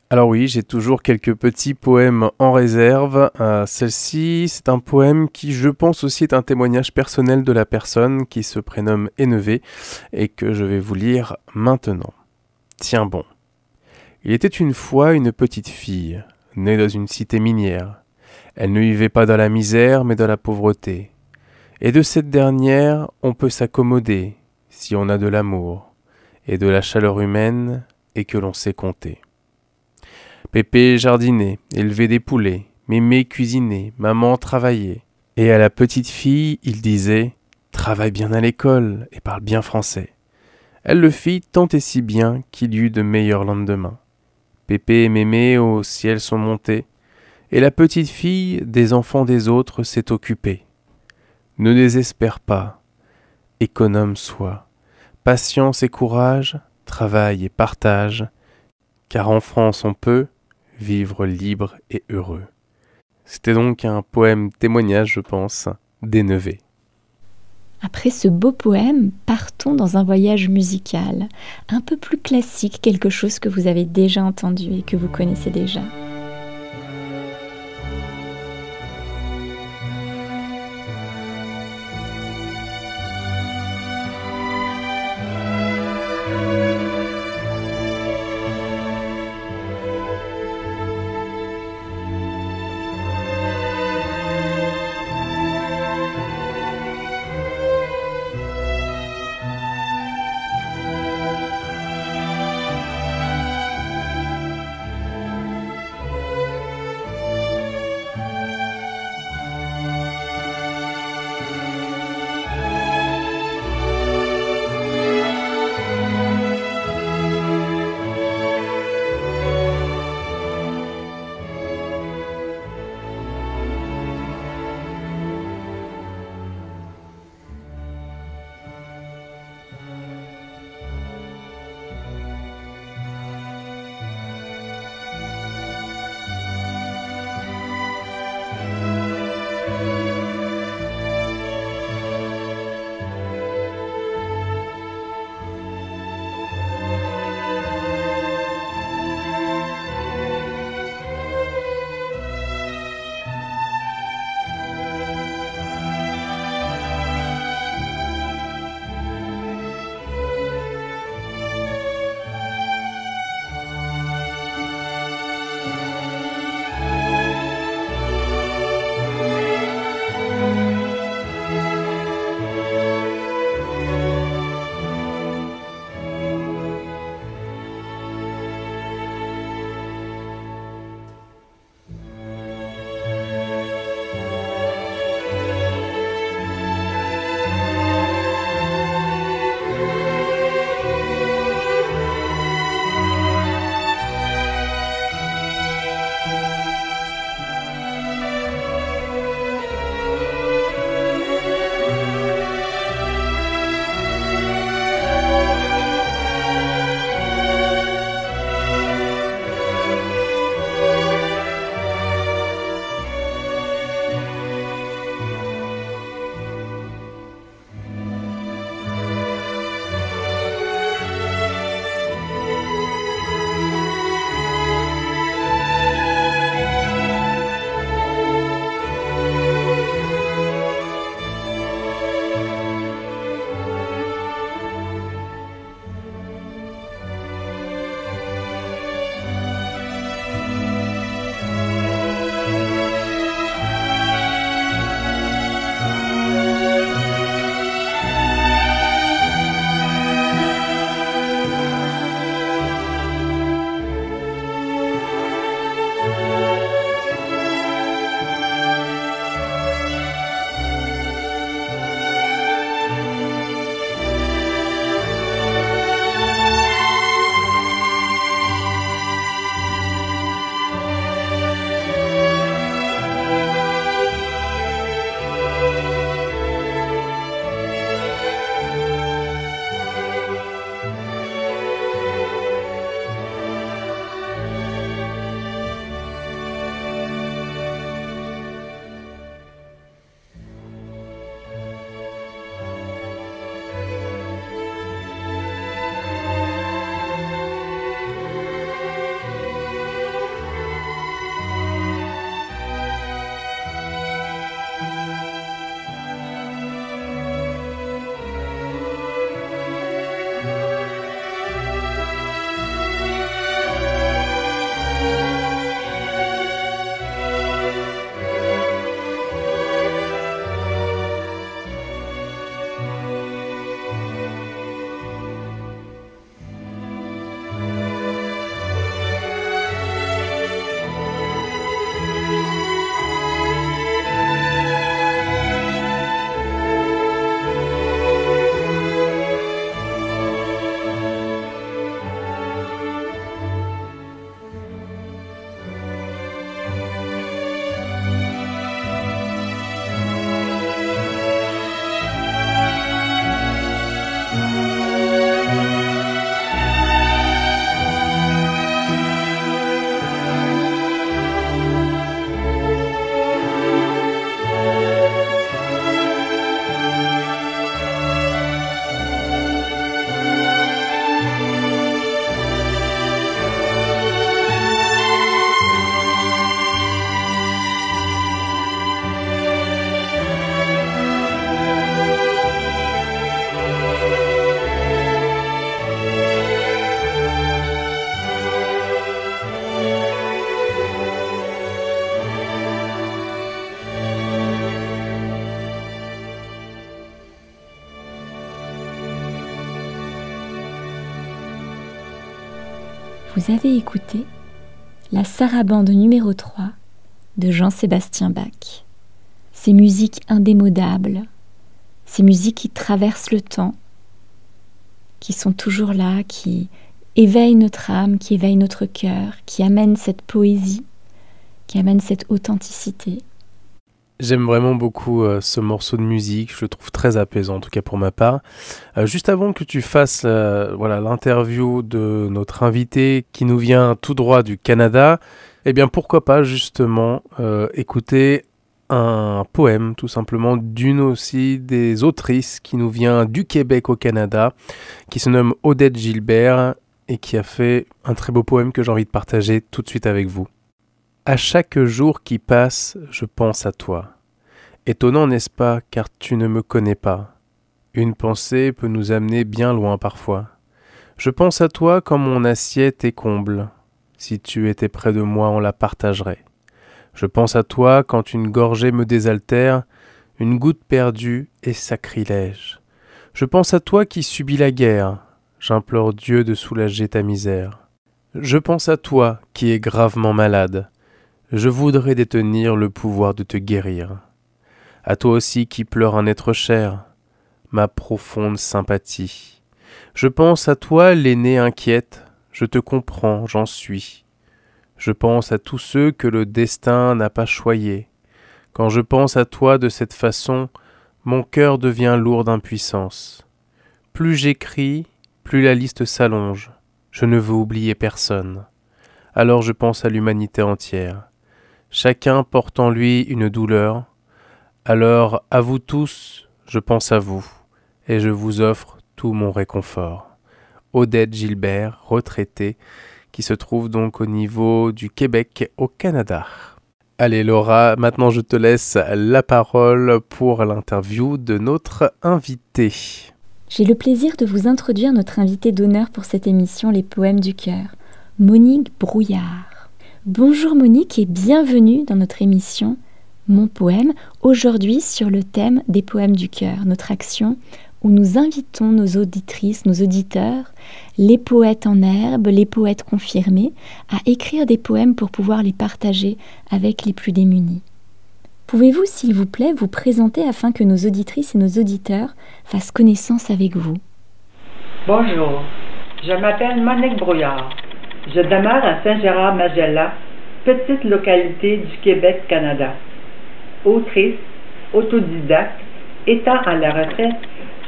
Alors oui, j'ai toujours quelques petits poèmes en réserve. Celle-ci, c'est un poème qui, je pense aussi, est un témoignage personnel de la personne qui se prénomme Énevé et que je vais vous lire maintenant. Tiens bon. Il était une fois une petite fille, née dans une cité minière. Elle ne vivait pas dans la misère, mais dans la pauvreté. Et de cette dernière, on peut s'accommoder si on a de l'amour et de la chaleur humaine et que l'on sait compter. Pépé jardinait, élevait des poulets, mémé cuisinait, maman travaillait. Et à la petite fille, il disait « Travaille bien à l'école et parle bien français ». Elle le fit tant et si bien qu'il y eut de meilleurs lendemains. Pépé et mémé au ciel sont montés, et la petite fille des enfants des autres s'est occupée. Ne désespère pas, économe sois, patience et courage, travail et partage, car en France on peut vivre libre et heureux. C'était donc un poème témoignage, je pense, d'Énevé. Après ce beau poème, partons dans un voyage musical, un peu plus classique, quelque chose que vous avez déjà entendu et que vous connaissez déjà. Vous avez écouté la sarabande numéro 3 de Jean-Sébastien Bach. Ces musiques indémodables, ces musiques qui traversent le temps, qui sont toujours là, qui éveillent notre âme, qui éveillent notre cœur, qui amènent cette poésie, qui amènent cette authenticité. J'aime vraiment beaucoup ce morceau de musique, je le trouve très apaisant, en tout cas pour ma part. Juste avant que tu fasses l'interview de notre invité qui nous vient tout droit du Canada, eh bien pourquoi pas justement écouter un poème tout simplement d'une aussi des autrices qui nous vient du Québec au Canada, qui se nomme Odette Gilbert et qui a fait un très beau poème que j'ai envie de partager tout de suite avec vous. À chaque jour qui passe, je pense à toi. Étonnant, n'est-ce pas, car tu ne me connais pas. Une pensée peut nous amener bien loin parfois. Je pense à toi quand mon assiette est comble. Si tu étais près de moi, on la partagerait. Je pense à toi quand une gorgée me désaltère, une goutte perdue est sacrilège. Je pense à toi qui subis la guerre, j'implore Dieu de soulager ta misère. Je pense à toi qui es gravement malade, je voudrais détenir le pouvoir de te guérir. À toi aussi qui pleure un être cher, ma profonde sympathie. Je pense à toi l'aîné inquiète, je te comprends, j'en suis. Je pense à tous ceux que le destin n'a pas choyés. Quand je pense à toi de cette façon, mon cœur devient lourd d'impuissance. Plus j'écris, plus la liste s'allonge. Je ne veux oublier personne. Alors je pense à l'humanité entière. Chacun porte en lui une douleur. Alors à vous tous, je pense à vous, et je vous offre tout mon réconfort. Odette Gilbert, retraitée, qui se trouve donc au niveau du Québec au Canada. Allez Laura, maintenant je te laisse la parole pour l'interview de notre invité. J'ai le plaisir de vous introduire notre invitée d'honneur pour cette émission Les Poèmes du Cœur, Monique Brouillard. Bonjour Monique et bienvenue dans notre émission Mon Poème, aujourd'hui sur le thème des Poèmes du Cœur, notre action où nous invitons nos auditrices, nos auditeurs, les poètes en herbe, les poètes confirmés, à écrire des poèmes pour pouvoir les partager avec les plus démunis. Pouvez-vous, s'il vous plaît, vous présenter afin que nos auditrices et nos auditeurs fassent connaissance avec vous? Bonjour, je m'appelle Monique Brouillard. Je demeure à Saint-Gérard-Magella, petite localité du Québec, Canada. Autrice, autodidacte, étant à la retraite,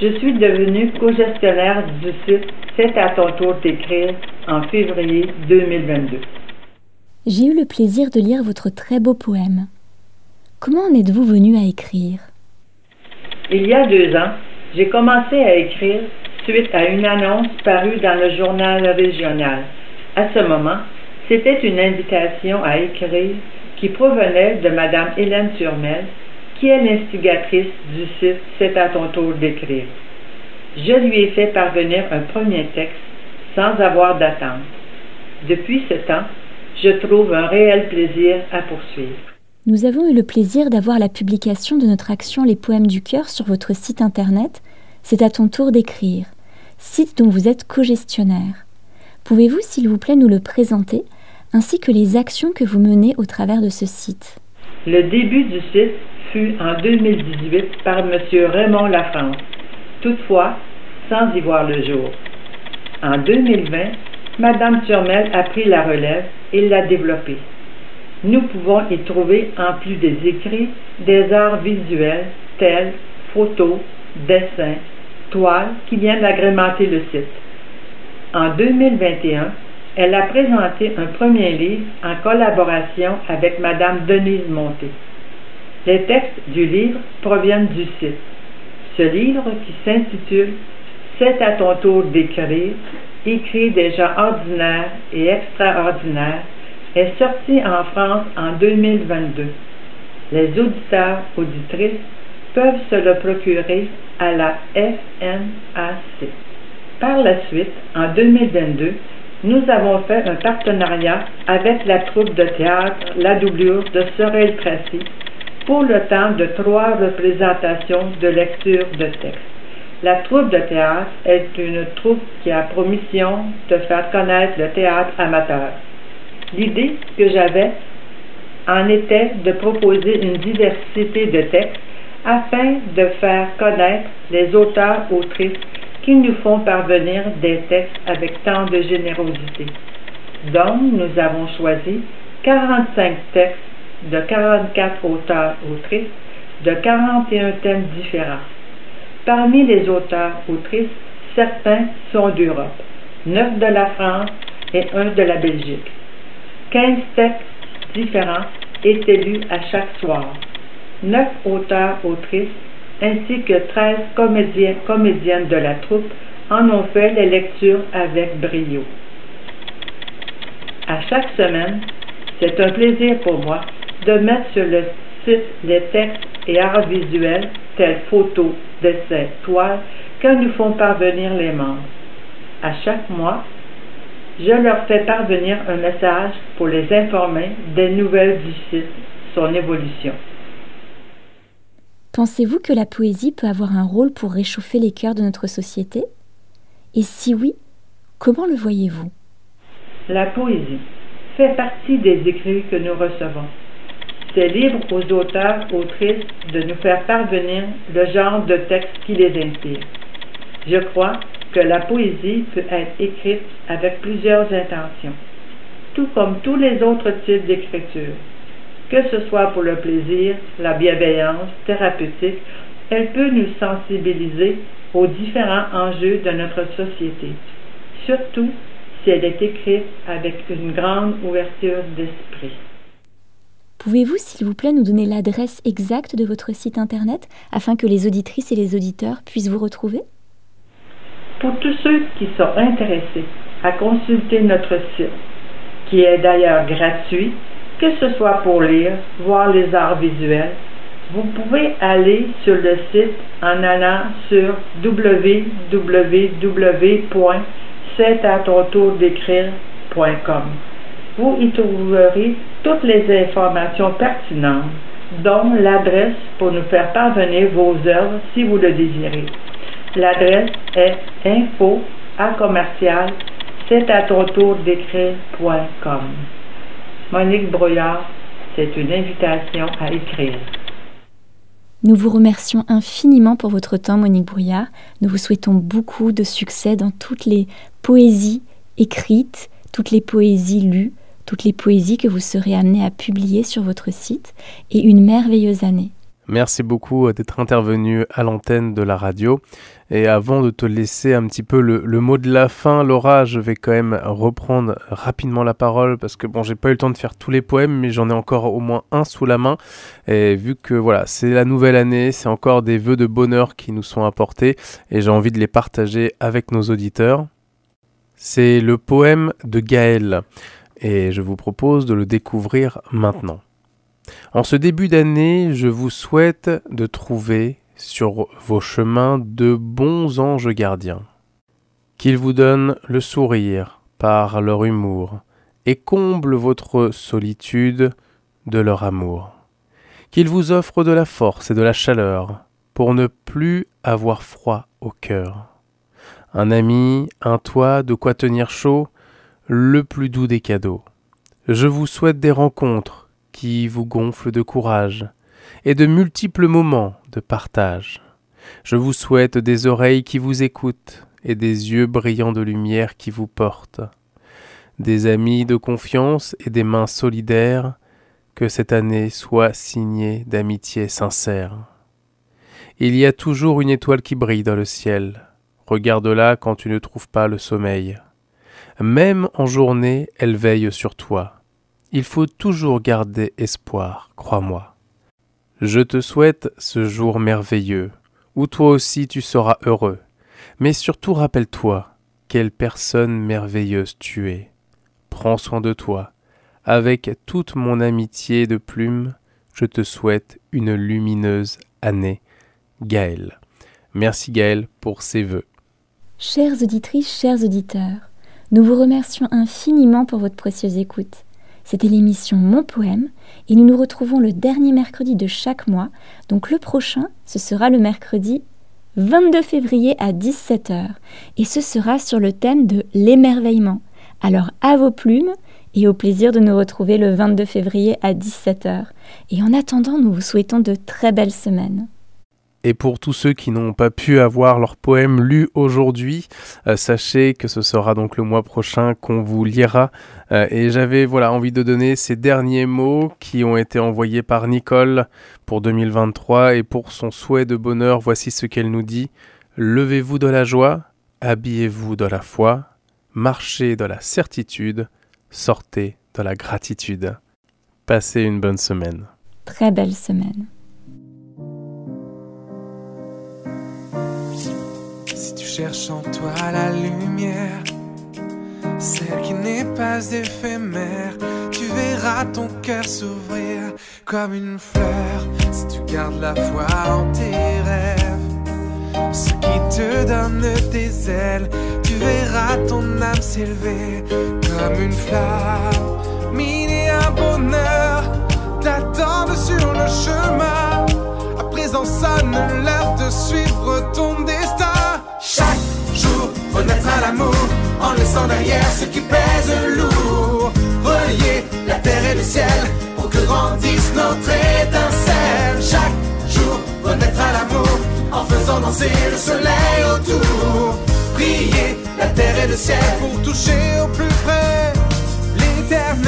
je suis devenue co-gestionnaire du site C'est à ton tour d'écrire en février 2022. J'ai eu le plaisir de lire votre très beau poème. Comment en êtes-vous venu à écrire? Il y a 2 ans, j'ai commencé à écrire suite à une annonce parue dans le journal régional. À ce moment, c'était une invitation à écrire qui provenait de Mme Hélène Turmel, qui est l'instigatrice du site C'est à ton tour d'écrire. Je lui ai fait parvenir un premier texte sans avoir d'attente. Depuis ce temps, je trouve un réel plaisir à poursuivre. Nous avons eu le plaisir d'avoir la publication de notre action Les Poèmes du Cœur sur votre site internet C'est à ton tour d'écrire, site dont vous êtes co-gestionnaire. Pouvez-vous, s'il vous plaît, nous le présenter, ainsi que les actions que vous menez au travers de ce site? Le début du site fut en 2018 par M. Raymond Lafrance, toutefois sans y voir le jour. En 2020, Mme Turmel a pris la relève et l'a développé. Nous pouvons y trouver, en plus des écrits, des arts visuels tels photos, dessins, toiles qui viennent agrémenter le site. En 2021, elle a présenté un premier livre en collaboration avec Mme Denise Monté. Les textes du livre proviennent du site. Ce livre, qui s'intitule « C'est à ton tour d'écrire, écrit des gens ordinaires et extraordinaires », est sorti en France en 2022. Les auditeurs, auditrices peuvent se le procurer à la FNAC. Par la suite, en 2022, nous avons fait un partenariat avec la troupe de théâtre La Doublure de Sorel-Tracy pour le temps de 3 représentations de lecture de texte. La troupe de théâtre est une troupe qui a pour mission de faire connaître le théâtre amateur. L'idée que j'avais en était de proposer une diversité de textes afin de faire connaître les auteurs-autrices qui nous font parvenir des textes avec tant de générosité. Donc, nous avons choisi 45 textes de 44 auteurs-autrices de 41 thèmes différents. Parmi les auteurs-autrices, certains sont d'Europe, 9 de la France et 1 de la Belgique. 15 textes différents étaient lus à chaque soir. 9 auteurs-autrices ainsi que 13 comédiennes de la troupe en ont fait les lectures avec brio. À chaque semaine, c'est un plaisir pour moi de mettre sur le site les textes et arts visuels tels photos, dessins, toiles que nous font parvenir les membres. À chaque mois, je leur fais parvenir un message pour les informer des nouvelles du site, son évolution. Pensez-vous que la poésie peut avoir un rôle pour réchauffer les cœurs de notre société? Et si oui, comment le voyez-vous? La poésie fait partie des écrits que nous recevons. C'est libre aux auteurs, autrices de nous faire parvenir le genre de texte qui les inspire. Je crois que la poésie peut être écrite avec plusieurs intentions, tout comme tous les autres types d'écriture. Que ce soit pour le plaisir, la bienveillance, thérapeutique, elle peut nous sensibiliser aux différents enjeux de notre société, surtout si elle est écrite avec une grande ouverture d'esprit. Pouvez-vous, s'il vous plaît, nous donner l'adresse exacte de votre site internet afin que les auditrices et les auditeurs puissent vous retrouver? Pour tous ceux qui sont intéressés à consulter notre site, qui est d'ailleurs gratuit, que ce soit pour lire, voir les arts visuels, vous pouvez aller sur le site en allant sur www.c'estattontourdécrire.com. Vous y trouverez toutes les informations pertinentes, dont l'adresse pour nous faire parvenir vos œuvres si vous le désirez. L'adresse est info@c'estattontourdécrire.com. Monique Brouillard, c'est une invitation à écrire. Nous vous remercions infiniment pour votre temps, Monique Brouillard. Nous vous souhaitons beaucoup de succès dans toutes les poésies écrites, toutes les poésies lues, toutes les poésies que vous serez amenés à publier sur votre site, et une merveilleuse année. Merci beaucoup d'être intervenu à l'antenne de la radio. Et avant de te laisser un petit peu le mot de la fin, Laura, je vais quand même reprendre rapidement la parole parce que bon, j'ai pas eu le temps de faire tous les poèmes, mais j'en ai encore au moins un sous la main. Et vu que voilà, c'est la nouvelle année, c'est encore des vœux de bonheur qui nous sont apportés et j'ai envie de les partager avec nos auditeurs. C'est le poème de Gaël et je vous propose de le découvrir maintenant. En ce début d'année, je vous souhaite de trouver sur vos chemins de bons anges gardiens, qu'ils vous donnent le sourire par leur humour et comblent votre solitude de leur amour, qu'ils vous offrent de la force et de la chaleur pour ne plus avoir froid au cœur. Un ami, un toit, de quoi tenir chaud, le plus doux des cadeaux. Je vous souhaite des rencontres qui vous gonflent de courage et de multiples moments de partage. Je vous souhaite des oreilles qui vous écoutent et des yeux brillants de lumière qui vous portent, des amis de confiance et des mains solidaires, que cette année soit signée d'amitié sincère. Il y a toujours une étoile qui brille dans le ciel, regarde-la quand tu ne trouves pas le sommeil. Même en journée, elle veille sur toi. Il faut toujours garder espoir, crois-moi. Je te souhaite ce jour merveilleux, où toi aussi tu seras heureux. Mais surtout rappelle-toi, quelle personne merveilleuse tu es. Prends soin de toi. Avec toute mon amitié de plume, je te souhaite une lumineuse année. Gaël. Merci Gaël pour ces vœux. Chères auditrices, chers auditeurs, nous vous remercions infiniment pour votre précieuse écoute. C'était l'émission Mon Poème et nous nous retrouvons le dernier mercredi de chaque mois. Donc le prochain, ce sera le mercredi 22 février à 17 h. Et ce sera sur le thème de l'émerveillement. Alors à vos plumes et au plaisir de nous retrouver le 22 février à 17 h. Et en attendant, nous vous souhaitons de très belles semaines. Et pour tous ceux qui n'ont pas pu avoir leur poème lu aujourd'hui, sachez que ce sera donc le mois prochain qu'on vous lira. Et j'avais envie de donner ces derniers mots qui ont été envoyés par Nicole pour 2023. Et pour son souhait de bonheur, voici ce qu'elle nous dit. Levez-vous de la joie, habillez-vous de la foi, marchez de la certitude, sortez de la gratitude. Passez une bonne semaine. Très belle semaine. Cherche en toi la lumière, celle qui n'est pas éphémère. Tu verras ton cœur s'ouvrir comme une fleur si tu gardes la foi en tes rêves. Ce qui te donne des ailes, tu verras ton âme s'élever comme une flamme. Mille et un bonheur t'attendent sur le chemin. À présent sonne l'heure de suivre ton destin. Chaque jour, renaître à l'amour, en laissant derrière ce qui pèse lourd. Relier la terre et le ciel, pour que grandisse notre étincelle. Chaque jour, renaître à l'amour, en faisant danser le soleil autour. Prier la terre et le ciel, pour toucher au plus près l'éternel.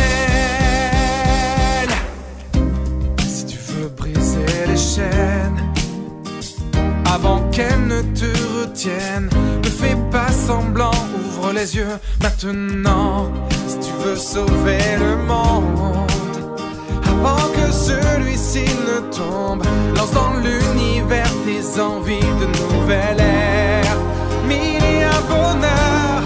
Si tu veux briser les chaînes, avant qu'elle ne te retienne, ne fais pas semblant, ouvre les yeux maintenant. Si tu veux sauver le monde, avant que celui-ci ne tombe, lance dans l'univers tes envies de nouvelle ère. Mille et un bonheur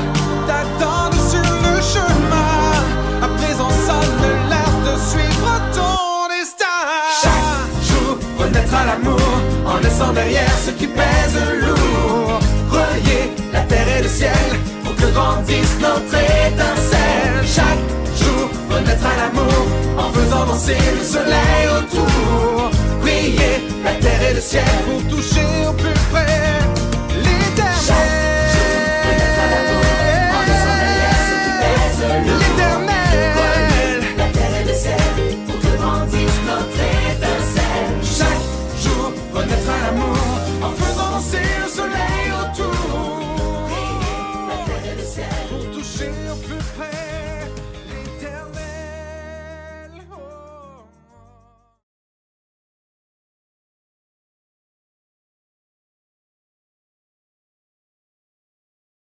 t'attendent sur le chemin. À présent sonne l'heure de suivre ton destin. Chaque jour, renaître à l'amour, en laissant derrière ce qui pèse lourd. Relier la terre et le ciel, pour que grandisse notre étincelle. Chaque jour, renaître à l'amour, en faisant danser le soleil autour. Prier la terre et le ciel, pour toucher